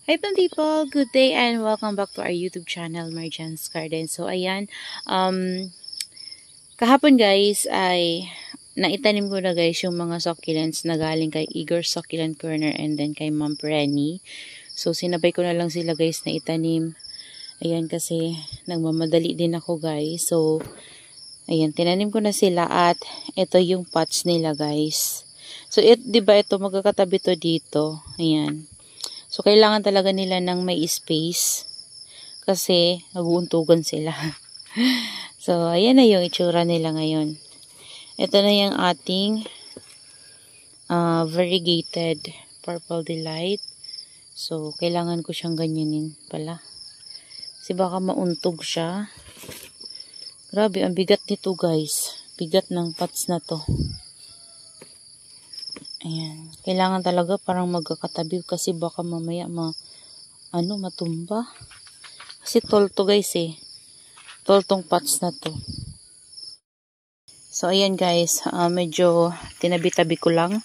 Hi people, good day and welcome back to our YouTube channel, Marjan's Garden. So ayan, kahapon guys ay naitanim ko na guys yung mga succulents na galing kay Igor's Succulent Corner and then kay Ma'am Prenny. So sinabay ko na lang sila guys na itanim. Ayan kasi nagmamadali din ako guys. So ayan, tinanim ko na sila at ito yung pots nila guys. So diba ito magkakatabi to dito. Ayan. So, kailangan talaga nila ng may space kasi nag-uuntugan sila. So, ayan na yung itsura nila ngayon. Ito na yung ating variegated Purple Delight. So, kailangan ko siyang ganyanin pala. Kasi baka mauntog siya. Grabe, ang bigat nito guys. Bigat ng pots na to. Ayan. Kailangan talaga parang magkakatabi kasi baka mamaya matumba. Kasi tall to guys eh. Tall tong pots na to. So ayan guys, medyo tinabi-tabi ko lang.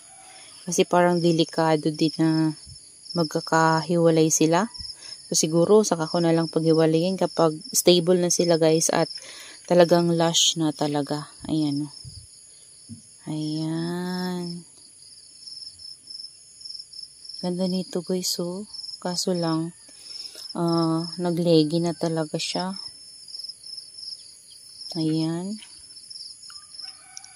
Kasi parang delikado din na magkakahiwalay sila. So siguro saka ko na lang paghiwalayin kapag stable na sila guys at talagang lush na talaga. Ayan o. Ayan. Ganda nito guys oh. Kaso lang naglegi na talaga siya. Ayan.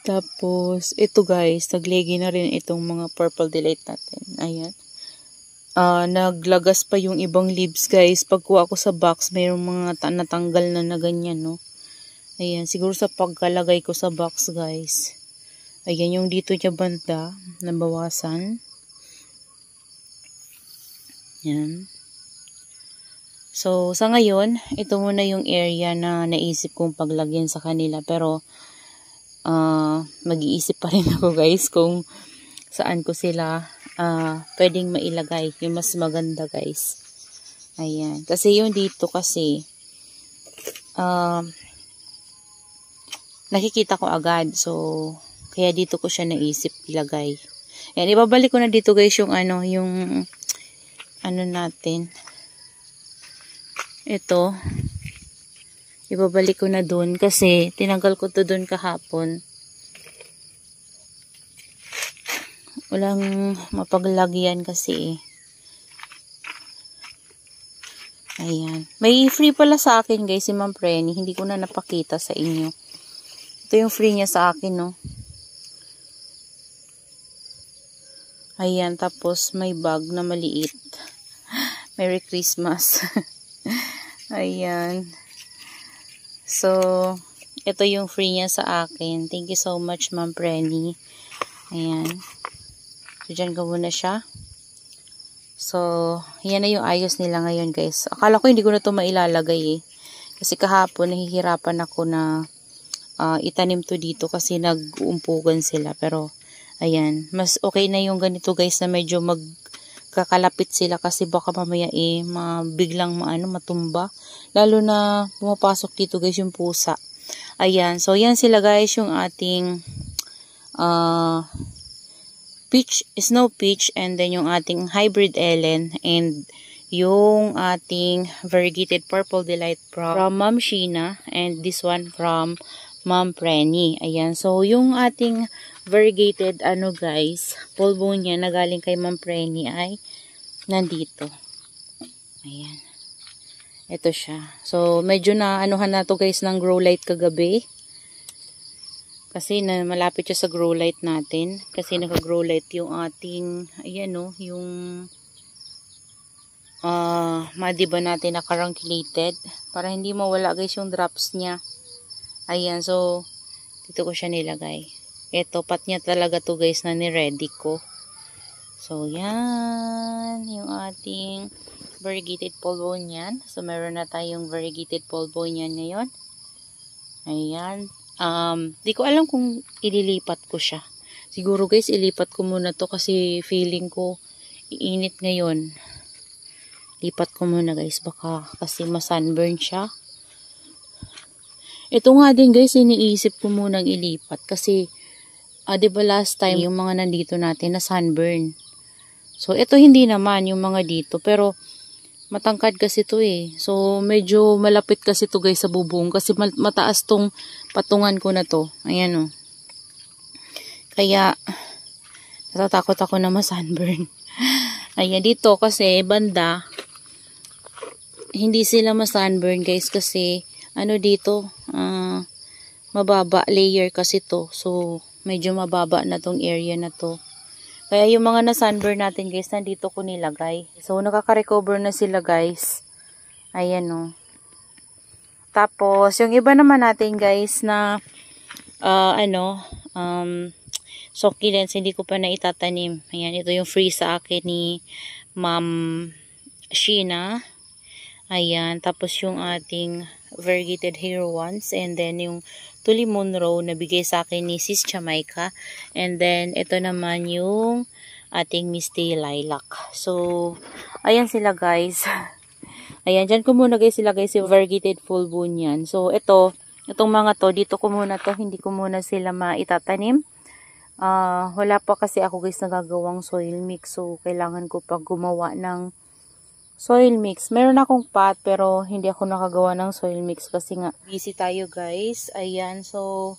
Tapos ito guys, naglegi na rin itong mga Purple Delight natin. Ayan. Naglagas pa yung ibang leaves guys. Pagkuha ko sa box, mayroong mga natanggal na ganyan no. Ayan, siguro sa pagkalagay ko sa box guys. Ayan yung dito niya banda, nabawasan. Yan. So, sa ngayon, ito muna yung area na naisip kong paglagyan sa kanila. Pero, mag-iisip pa rin ako guys kung saan ko sila pwedeng mailagay. Yung mas maganda guys. Ayan. Kasi yung dito kasi, nakikita ko agad. So, kaya dito ko siya naisip ilagay. Ayan, ibabalik ko na dito guys yung natin. Ito. Ibabalik ko na dun kasi tinanggal ko to dun kahapon. Walang mapaglagyan kasi Ayan. May free pala sa akin guys si Ma'am Prenny. Hindi ko na napakita sa inyo. Ito yung free niya sa akin no. Ayan. Tapos may bag na maliit. Merry Christmas. Ayan. So, ito yung free niya sa akin. Thank you so much, Ma'am Prenny. Ayan. So, dyan ko muna siya. So, yan na yung ayos nila ngayon, guys. Akala ko hindi ko na ito mailalagay eh. Kasi kahapon, nahihirapan ako na itanim to dito kasi nag-uumpugan sila. Pero, ayan. Mas okay na yung ganito, guys, na medyo kakalapit sila kasi baka mamaya biglang matumba. Lalo na pumapasok dito guys yung pusa. Ayan. So, yan sila guys yung ating snow peach and then yung ating hybrid Ellen and yung ating variegated Purple Delight from Ma'am Sheena and this one from Ma'am Prenny. Ayan. So, yung ating variegated guys, polvo niya na galing kay Ma'am Prenny ay nandito. Ayan. Ito siya. So, medyo na anuhan na to guys ng grow light kagabi. Kasi malapit siya sa grow light natin. Kasi naka-grow light yung ating, ayan no, yung madiba natin na carunculate para hindi mawala guys yung drops niya. Ayan. So, dito ko siya nilagay. Ito, pat niya talaga to guys na ni-ready ko. So, yan. Yung ating variegated polvo niyan. So, meron na tayong variegated polvo niyan ngayon. Ayan. Di ko alam kung ililipat ko siya. Siguro guys, ilipat ko muna to kasi feeling ko iinit ngayon. Lipat ko muna guys. Baka kasi masunburn siya. Ito nga din guys, iniisip ko munang ilipat kasi diba last time yung mga nandito natin na sunburn. So ito hindi naman yung mga dito pero Matangkad kasi to eh. So, medyo malapit kasi to guys sa bubong. Kasi mataas tong patungan ko na to. Ayan o. Kaya, natatakot ako na ma-sunburn. Ayan, dito kasi banda, hindi sila ma-sunburn guys kasi, ano dito, mababa layer kasi to. So, medyo mababa na tong area na to. Kaya yung mga na-sunburn natin guys, nandito ko nilagay. So, nakaka-recover na sila guys. Ayan o. Tapos, yung iba naman natin guys na, succulents, hindi ko pa na itatanim. Ayan, ito yung free sa akin ni Ma'am Sheena. Ayan, tapos yung ating variegated hero ones. And then, yung Tuli Monroe na bigay sa akin ni Sis Jamaica. And then, ito naman yung ating Misty Lilac. So, ayan sila guys. Ayan, dyan ko muna guys sila guys yung variegated full moon yan. So, itong mga to, dito ko muna to, hindi ko muna sila maitatanim. Wala pa kasi ako guys nagagawang soil mix. So, kailangan ko pag gumawa ng soil mix. Meron akong pot pero hindi ako nakagawa ng soil mix kasi nga busy tayo guys. Ayan, so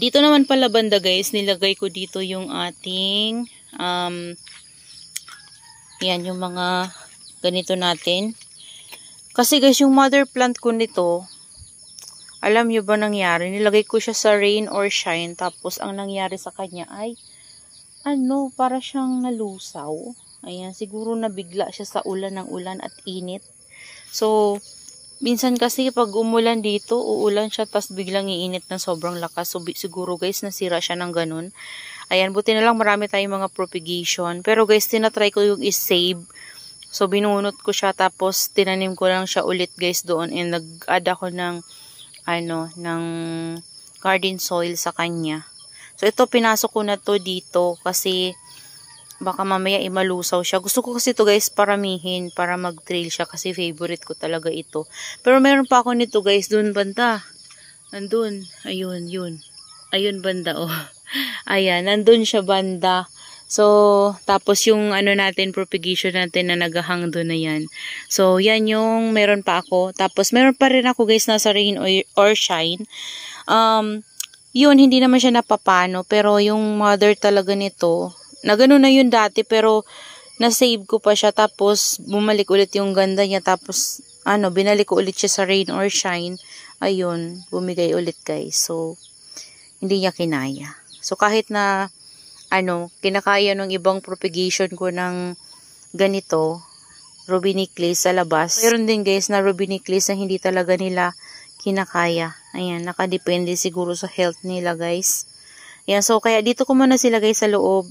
dito naman pala banda guys, nilagay ko dito yung ating yan yung mga ganito natin. Kasi guys, yung mother plant ko nito, alam nyo ba nangyari? Nilagay ko siya sa rain or shine. Tapos ang nangyari sa kanya ay para siyang nalusaw. Ayan, siguro nabigla siya sa ulan ng ulan at init. So, minsan kasi pag umulan dito, uulan siya, tas biglang iinit ng sobrang lakas. So, siguro guys, nasira siya ng ganun. Ayan, buti na lang marami tayong mga propagation. Pero guys, tinatry ko yung is-save. So, binunot ko siya, tapos tinanim ko lang siya ulit guys doon. And nag-add ako ng garden soil sa kanya. So, ito, pinasok ko na to dito kasi baka mamaya malusaw siya. Gusto ko kasi ito guys paramihin para mag-trail siya kasi favorite ko talaga ito. Pero meron pa ako nito guys dun banda. Nandun. Ayun, yun. Ayun banda oh. Ayan, nandun siya banda. So, tapos yung natin, propagation natin na naghahang doon na yan. So, yan yung meron pa ako. Tapos, meron pa rin ako guys nasa rain or shine. Yun, hindi naman siya napapano. Pero yung mother talaga nito, na gano'n na yun dati, pero na-save ko pa siya, tapos bumalik ulit yung ganda niya, tapos binalik ko ulit siya sa rain or shine. Ayun, bumigay ulit guys. So, hindi niya kinaya. So, kahit na kinakaya ng ibang propagation ko ng ganito, rubiniclis sa labas. Meron din guys na rubiniclis na hindi talaga nila kinakaya. Ayan, nakadepende siguro sa health nila guys. Ayan, so kaya dito ko muna sila guys sa loob.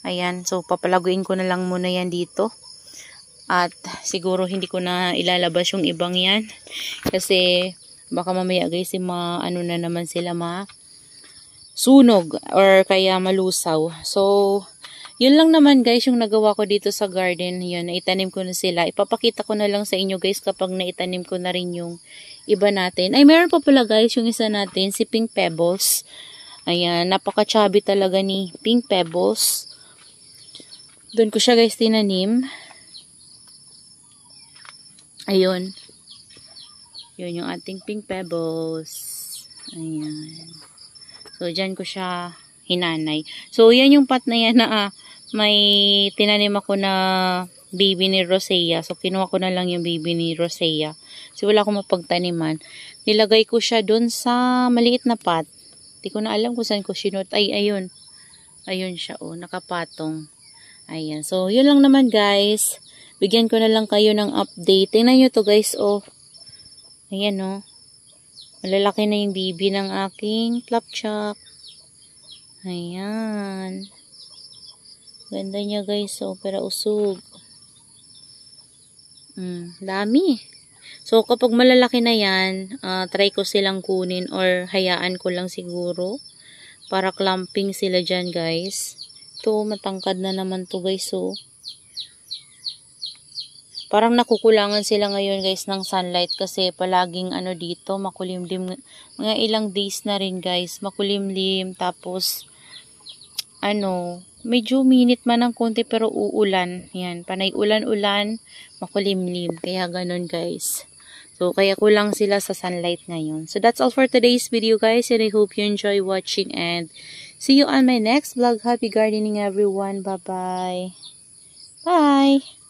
Ayan, so papalaguin ko na lang muna yan dito. At siguro hindi ko na ilalabas yung ibang yan. Kasi baka mamaya guys, na naman sila sunog or kaya malusaw. So, yun lang naman guys yung nagawa ko dito sa garden. Yun, naitanim ko na sila. Ipapakita ko na lang sa inyo guys kapag naitanim ko na rin yung iba natin. Ay, meron pa pala guys yung isa natin, si Pink Pebbles. Ayan, napaka-chubby talaga ni Pink Pebbles. Doon ko siya guys tinanim. Ayun. Yun yung ating Pink Pebbles. Ayan. So, dyan ko siya hinanay. So, yan yung pot na yan na may tinanim ako na baby ni Rosea. So, kinuha ko na lang yung baby ni Rosea. So, wala akong mapagtaniman. Nilagay ko siya doon sa maliit na pot. Hindi ko na alam kung saan ko sinot. Ay, ayun. Ayun siya, oh. Nakapatong. Ayan. So, yun lang naman guys. Bigyan ko na lang kayo ng update. Tingnan nyo to guys, oh. Ayan, oh. Malalaki na yung baby ng aking flapjack. Ayan. Ganda niya guys, oh. Pero usog. Dami. So, kapag malalaki na yan, try ko silang kunin or hayaan ko lang siguro. Para clumping sila dyan guys. Ito, matangkad na naman to guys, so. Parang nakukulangan sila ngayon guys ng sunlight kasi palaging dito, makulimlim. Mga ilang days na rin guys, makulimlim. Tapos, medyo minit man ng konti pero uulan. Yan, panay ulan-ulan, makulimlim. Kaya ganun guys. So, kaya kulang sila sa sunlight ngayon. So, that's all for today's video guys. And I hope you enjoy watching and see you on my next vlog. Happy gardening everyone. Bye-bye. Bye!